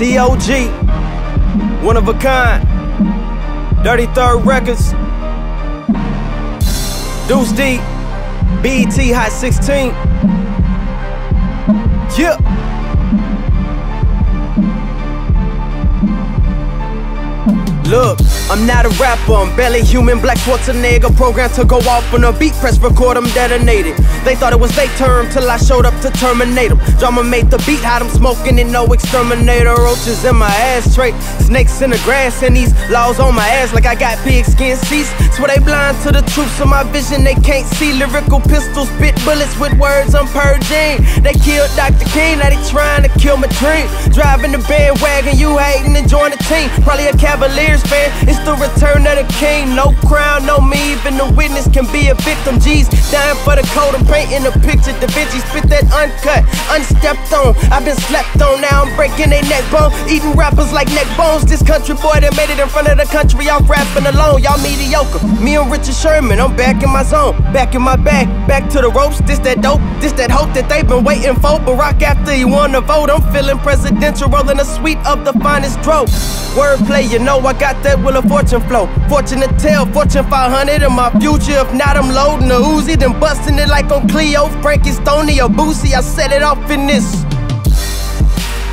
T.O.G. One of a kind. Dirty Third Records. Deuce D. BET Hot 16. Yeah. Look, I'm not a rapper, I'm barely human. Black Schwarzenegger programmed to go off on a beat, press record, I'm detonated. They thought it was their turn till I showed up to terminate them. Drama made the beat hot, I'm smoking and no exterminator. Roaches in my ashtray, snakes in the grass, and these laws on my ass like I got pig skin seats. Swear they blind to the truth, so my vision they can't see. Lyrical pistols, spit bullets with words I'm purging. They killed Dr. King, now they trying to kill my dream. Driving the bandwagon, you hating and join the team. Probably a Cavaliers fan, it's the return of the king. No crown, no me, even the witness can be a victim. G's dying for the code, I'm painting a picture. Da Vinci spit that uncut, unstepped on. I've been slept on, now I'm breaking they neck bone. Eating rappers like neck bones. This country boy that made it in front of the country, I'm rapping alone. Y'all mediocre, me and Richard Sherman, I'm back in my zone. Back in my bag, back to the ropes. This that dope, this that hope that they've been waiting for. Barack after he won the vote, I'm feeling presidential, rolling a suite of the finest dope. Wordplay, you know I got that Wheel of Fortune flow. Fortune to tell, Fortune 500 in my future. If not, I'm loading the Uzi, then busting it like on Cleo, Frankie, Stoney, or Boosie. I set it off in this.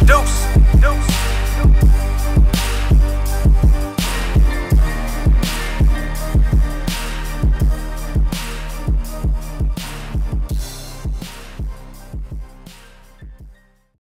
Deuce.